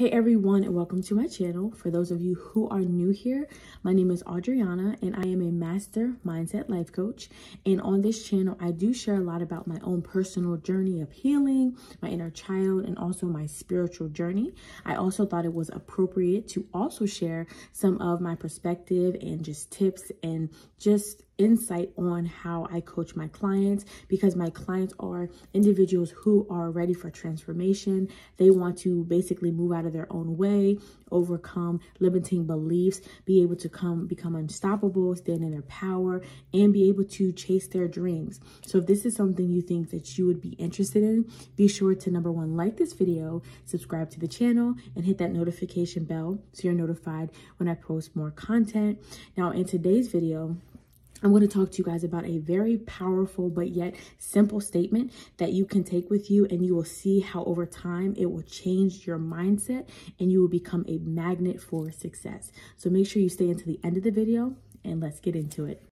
Hey everyone, and welcome to my channel. For those of you who are new here, my name is Adriana and I am a master mindset life coach. And on this channel, I do share a lot about my own personal journey of healing, my inner child, and also my spiritual journey. I also thought it was appropriate to also share some of my perspective and just tips and just insight on how I coach my clients, because my clients are individuals who are ready for transformation. They want to basically move out of their own way, overcome limiting beliefs, be able to become unstoppable, stand in their power, and be able to chase their dreams. So if this is something you think that you would be interested in, be sure to number one, like this video, subscribe to the channel, and hit that notification bell so you're notified when I post more content. Now in today's video, I'm going to talk to you guys about a very powerful but yet simple statement that you can take with you, and you will see how over time it will change your mindset and you will become a magnet for success. So make sure you stay until the end of the video and let's get into it.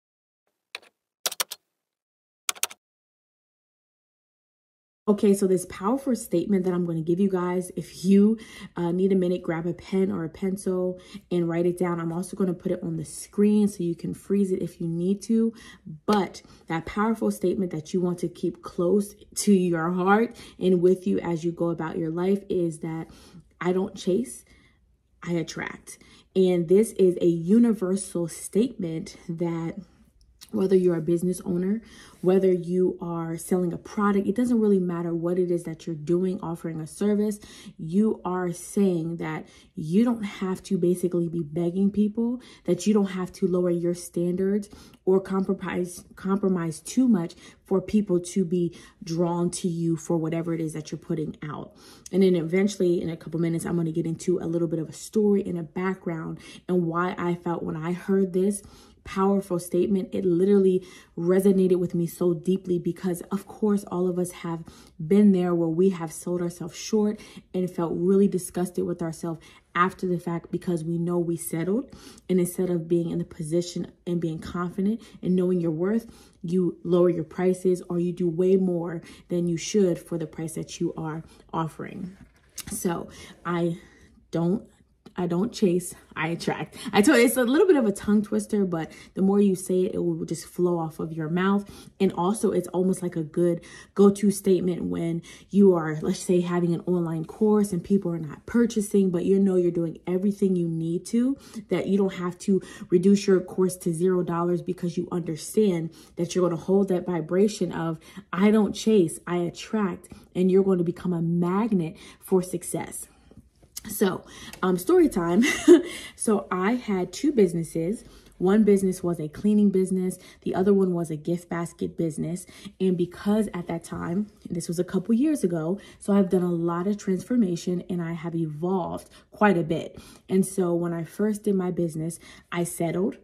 Okay, so this powerful statement that I'm going to give you guys, if you need a minute, grab a pen or a pencil and write it down. I'm also going to put it on the screen so you can freeze it if you need to. But that powerful statement that you want to keep close to your heart and with you as you go about your life is that I don't chase, I attract. And this is a universal statement that whether you're a business owner, whether you are selling a product, it doesn't really matter what it is that you're doing, offering a service. You are saying that you don't have to basically be begging people, that you don't have to lower your standards or compromise too much for people to be drawn to you for whatever it is that you're putting out. And then eventually in a couple minutes, I'm going to get into a little bit of a story and a background and why I felt when I heard this powerful statement, it literally resonated with me so deeply, because of course all of us have been there where we have sold ourselves short and felt really disgusted with ourselves after the fact, because we know we settled, and instead of being in the position and being confident and knowing your worth, you lower your prices or you do way more than you should for the price that you are offering. So I don't chase, I attract. I told you it's a little bit of a tongue twister, but the more you say it, it will just flow off of your mouth. And also it's almost like a good go-to statement when you are, let's say, having an online course and people are not purchasing, but you know you're doing everything you need to, that you don't have to reduce your course to $0 because you understand that you're going to hold that vibration of I don't chase, I attract, and you're going to become a magnet for success. So, story time. So I had two businesses. One business was a cleaning business. The other one was a gift basket business. And because at that time, this was a couple years ago, so I've done a lot of transformation and I have evolved quite a bit. And so when I first did my business, I settled.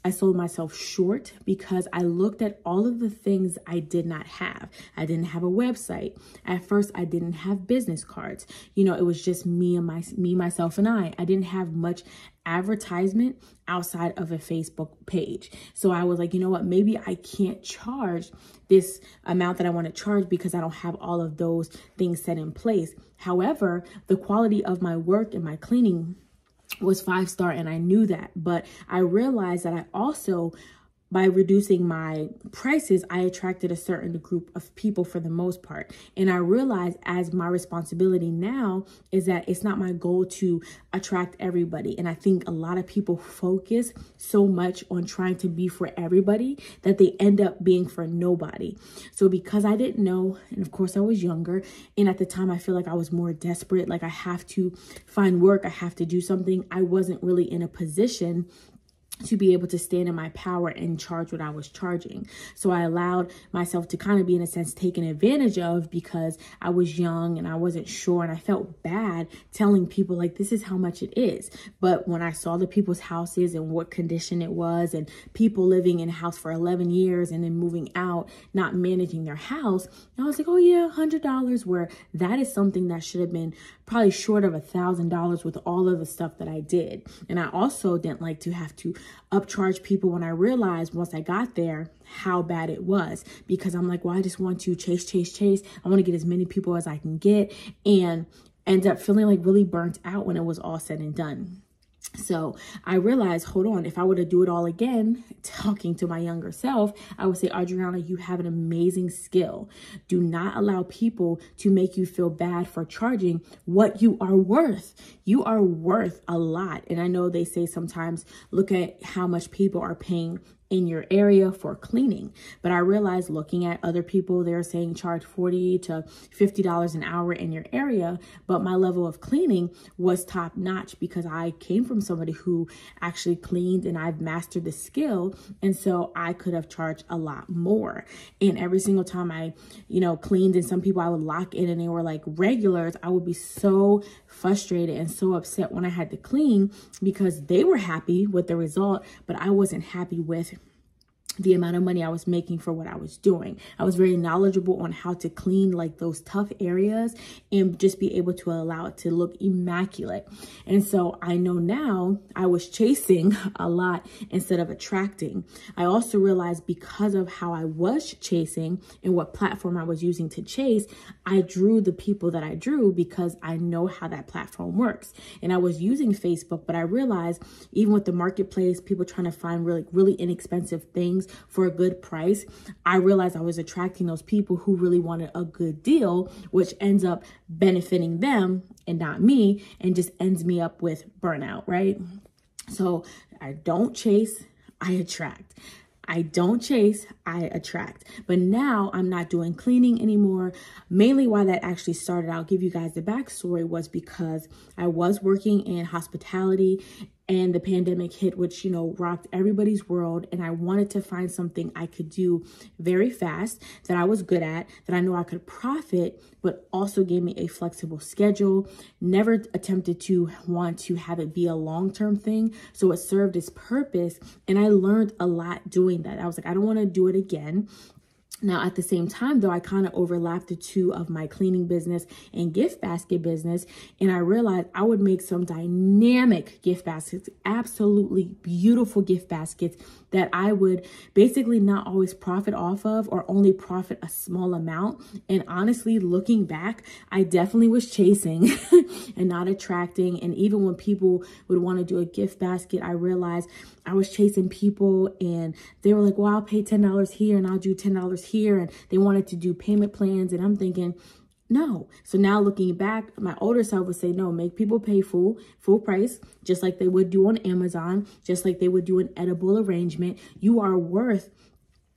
I sold myself short because I looked at all of the things I did not have. I didn't have a website. At first, I didn't have business cards. You know, it was just me, myself, and I. I didn't have much advertisement outside of a Facebook page. So I was like, you know what, maybe I can't charge this amount that I want to charge because I don't have all of those things set in place. However, the quality of my work and my cleaning was 5-star, and I knew that. But I realized that I also, by reducing my prices, I attracted a certain group of people for the most part. And I realized as my responsibility now is that it's not my goal to attract everybody. And I think a lot of people focus so much on trying to be for everybody that they end up being for nobody. So because I didn't know, and of course I was younger, and at the time I feel like I was more desperate, like I have to find work, I have to do something, I wasn't really in a position to be able to stand in my power and charge what I was charging. So I allowed myself to kind of be, in a sense, taken advantage of because I was young and I wasn't sure, and I felt bad telling people like, this is how much it is. But when I saw the people's houses and what condition it was, and people living in a house for 11 years and then moving out, not managing their house, I was like, oh yeah, $100, where that is something that should have been probably short of $1,000 with all of the stuff that I did. And I also didn't like to have to upcharge people when I realized once I got there how bad it was, because I'm like, well, I just want to chase. I want to get as many people as I can get. And end up feeling like really burnt out when it was all said and done. So I realized, hold on, if I were to do it all again, talking to my younger self, I would say, Adriana, you have an amazing skill. Do not allow people to make you feel bad for charging what you are worth. You are worth a lot. And I know they say sometimes, look at how much people are paying in your area for cleaning. But I realized looking at other people, they're saying charge $40 to $50 an hour in your area. But my level of cleaning was top notch because I came from somebody who actually cleaned and I've mastered the skill. And so I could have charged a lot more. And every single time I, cleaned, and some people I would lock in and they were like regulars, I would be so frustrated and so upset when I had to clean because they were happy with the result, but I wasn't happy with the amount of money I was making for what I was doing. I was very knowledgeable on how to clean like those tough areas and just be able to allow it to look immaculate. And so I know now I was chasing a lot instead of attracting. I also realized because of how I was chasing and what platform I was using to chase, I drew the people that I drew because I know how that platform works. And I was using Facebook, but I realized even with the marketplace, people trying to find really inexpensive things for a good price, I realized I was attracting those people who really wanted a good deal, which ends up benefiting them and not me, and just ends me up with burnout, right? So I don't chase, I attract. I don't chase, I attract. But now I'm not doing cleaning anymore. Mainly why that actually started, I'll give you guys the backstory, was because I was working in hospitality and the pandemic hit, which, rocked everybody's world. And I wanted to find something I could do very fast, that I was good at, that I know I could profit, but also gave me a flexible schedule. Never attempted to want to have it be a long-term thing. So it served its purpose. And I learned a lot doing that. I was like, I don't want to do it again. Now, at the same time, though, I kind of overlapped the two of my cleaning business and gift basket business. And I realized I would make some dynamic gift baskets, absolutely beautiful gift baskets that I would basically not always profit off of, or only profit a small amount. And honestly, looking back, I definitely was chasing and not attracting. And even when people would want to do a gift basket, I realized I was chasing people and they were like, well, I'll pay $10 here and I'll do $10 here. And they wanted to do payment plans. And I'm thinking, no. So now looking back, my older self would say, no, make people pay full price, just like they would do on Amazon, just like they would do an edible arrangement. You are worth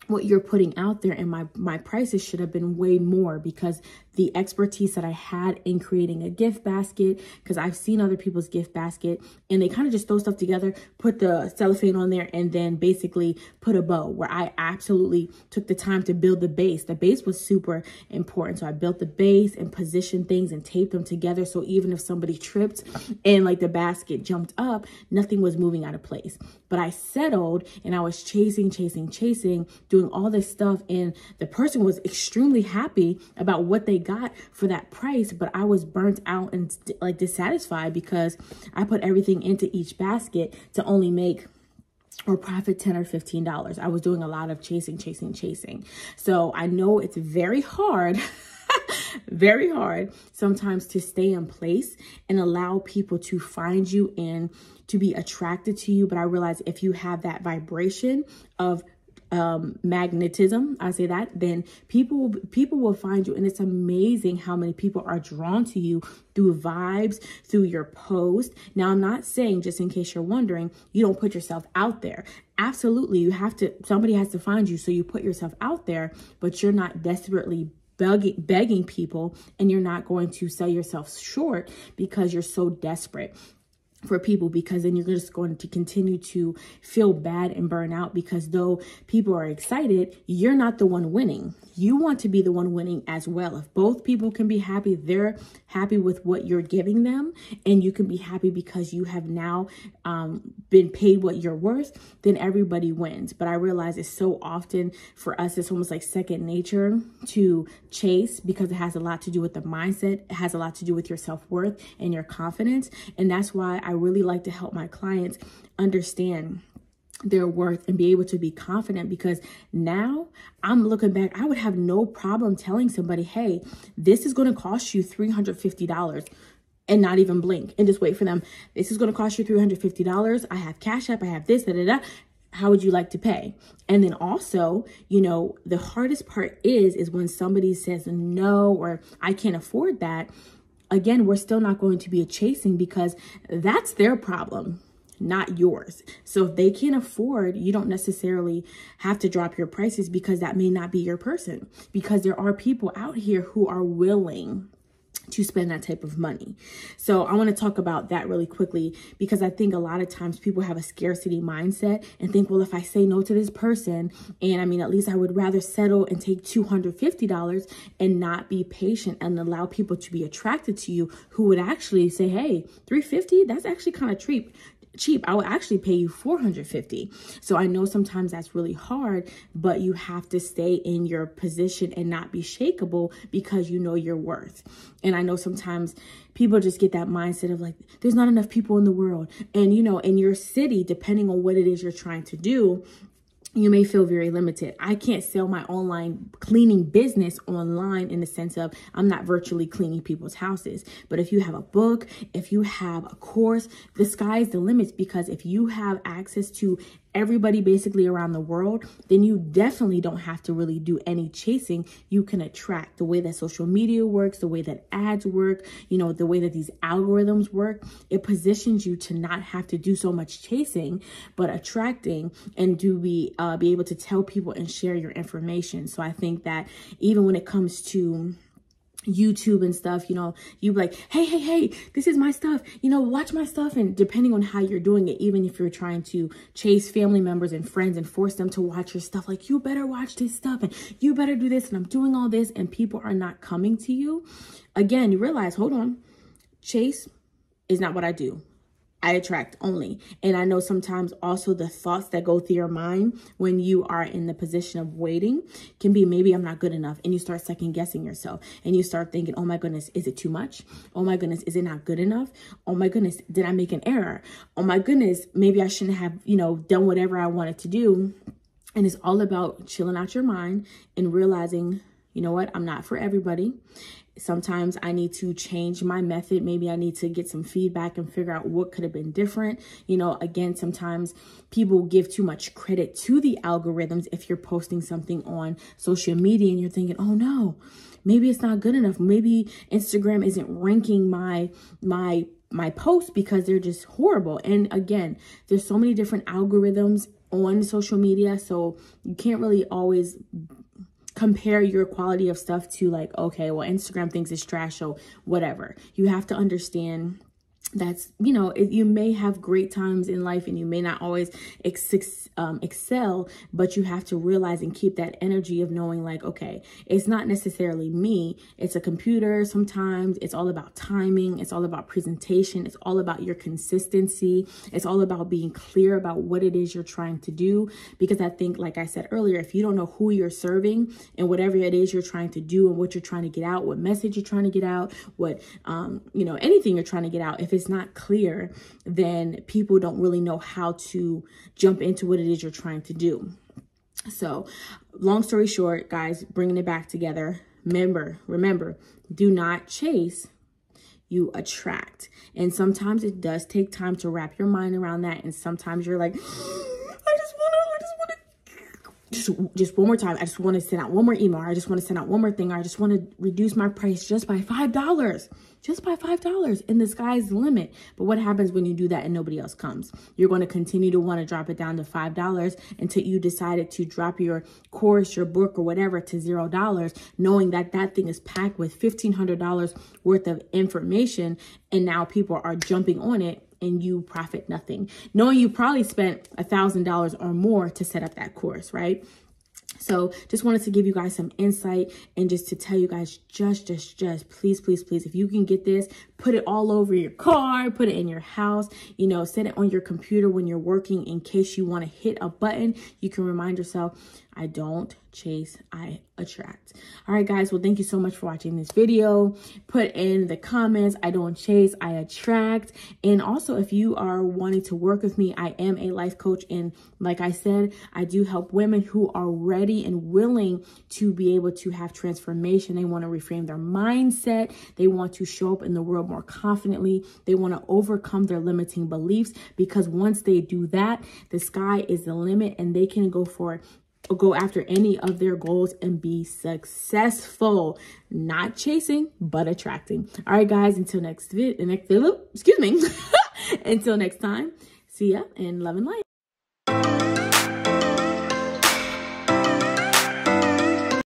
what you're putting out there. And my prices should have been way more, because the expertise that I had in creating a gift basket, because I've seen other people's gift basket and they kind of just throw stuff together, put the cellophane on there, and then basically put a bow, where I absolutely took the time to build the base. The base was super important. So I built the base and positioned things and taped them together. So even if somebody tripped and like the basket jumped up, nothing was moving out of place. But I settled and I was chasing, doing all this stuff. And the person was extremely happy about what they got for that price, but I was burnt out and like dissatisfied because I put everything into each basket to only make or profit $10 or $15. I was doing a lot of chasing. So I know it's very hard, very hard sometimes to stay in place and allow people to find you and to be attracted to you. But I realize if you have that vibration of magnetism, I say that, then people will find you. And it's amazing how many people are drawn to you through vibes, through your post. Now, I'm not saying, just in case you're wondering, you don't put yourself out there. Absolutely. You have to, somebody has to find you. So you put yourself out there, but you're not desperately begging people, and you're not going to sell yourself short because you're so desperate for people, because then you're just going to continue to feel bad and burn out, because though people are excited, you're not the one winning. You want to be the one winning as well. If both people can be happy, they're happy with what you're giving them, and you can be happy because you have now been paid what you're worth, then everybody wins. But I realize it's so often for us, it's almost like second nature to chase, because it has a lot to do with the mindset. It has a lot to do with your self-worth and your confidence. And that's why I really like to help my clients understand their worth and be able to be confident, because now I'm looking back, I would have no problem telling somebody, hey, this is going to cost you $350. and not even blink and just wait for them. This is going to cost you $350. I have Cash App. I have this, da, da, da. How would you like to pay? And then also, you know, the hardest part is when somebody says no, or I can't afford that. Again, we're still not going to be chasing, because that's their problem, not yours. So if they can't afford, you don't necessarily have to drop your prices, because that may not be your person, because there are people out here who are willing to spend that type of money. So I want to talk about that really quickly, because I think a lot of times people have a scarcity mindset and think, well, if I say no to this person, and I mean, at least I would rather settle and take $250 and not be patient and allow people to be attracted to you who would actually say, hey, $350, that's actually kind of cheap. I will actually pay you $450. So I know sometimes that's really hard, but you have to stay in your position and not be shakeable, because you know your worth. And I know sometimes people just get that mindset of like, there's not enough people in the world. And, you know, in your city, depending on what it is you're trying to do, you may feel very limited. I can't sell my online cleaning business online, in the sense of I'm not virtually cleaning people's houses. But if you have a book, if you have a course, the sky's the limit, because if you have access to everybody basically around the world, then you definitely don't have to really do any chasing. You can attract. The way that social media works, the way that ads work, you know, the way that these algorithms work, it positions you to not have to do so much chasing, but attracting, and to be able to tell people and share your information. So I think that even when it comes to YouTube and stuff, you know, you like, hey, this is my stuff, you know, watch my stuff. And depending on how you're doing it, even if you're trying to chase family members and friends and force them to watch your stuff, like, you better watch this stuff and you better do this, and I'm doing all this, and people are not coming to you, again, you realize, hold on, chase is not what I do. I attract only. And I know sometimes also the thoughts that go through your mind when you are in the position of waiting can be, maybe I'm not good enough. And you start second guessing yourself, and you start thinking, oh my goodness, is it too much? Oh my goodness, is it not good enough? Oh my goodness, did I make an error? Oh my goodness, maybe I shouldn't have, you know, done whatever I wanted to do. And it's all about chilling out your mind and realizing, you know what, I'm not for everybody. Sometimes I need to change my method. Maybe I need to get some feedback and figure out what could have been different. You know, again, sometimes people give too much credit to the algorithms. If you're posting something on social media and you're thinking, oh no, maybe it's not good enough. Maybe Instagram isn't ranking my posts because they're just horrible. And again, there's so many different algorithms on social media, so you can't really always compare your quality of stuff to like, okay, well, Instagram thinks it's trash, so whatever. You have to understand that's, you know, you may have great times in life and you may not always excel, but you have to realize and keep that energy of knowing like, okay, it's not necessarily me, it's a computer. Sometimes it's all about timing, it's all about presentation, it's all about your consistency, it's all about being clear about what it is you're trying to do. Because I think, like I said earlier, if you don't know who you're serving and whatever it is you're trying to do and what you're trying to get out, what message you're trying to get out, what you know, anything you're trying to get out, if it's not clear, then people don't really know how to jump into what it is you're trying to do. So long story short, guys, bringing it back together, remember, do not chase, you attract. And sometimes it does take time to wrap your mind around that. And sometimes you're like, just one more time, I just want to send out one more email, or I just want to send out one more thing, or I just want to reduce my price just by $5, just by $5, and the sky's the limit. But what happens when you do that and nobody else comes? You're going to continue to want to drop it down to $5 until you decided to drop your course, your book, or whatever to $0, knowing that that thing is packed with $1,500 worth of information, and now people are jumping on it and you profit nothing, knowing you probably spent $1,000 or more to set up that course, right? So just wanted to give you guys some insight, and just to tell you guys, just please, if you can get this, put it all over your car, put it in your house, you know, set it on your computer when you're working in case you want to hit a button. You can remind yourself, I don't chase, I attract. All right, guys. Well, thank you so much for watching this video. Put in the comments, I don't chase, I attract. And also, if you are wanting to work with me, I am a life coach. And like I said, I do help women who are ready and willing to be able to have transformation. They want to reframe their mindset. They want to show up in the world more confidently. They want to overcome their limiting beliefs, because once they do that, the sky is the limit and they can go after any of their goals and be successful. Not chasing, but attracting. All right, guys, until next video, excuse me. Until next time, see ya and love and light.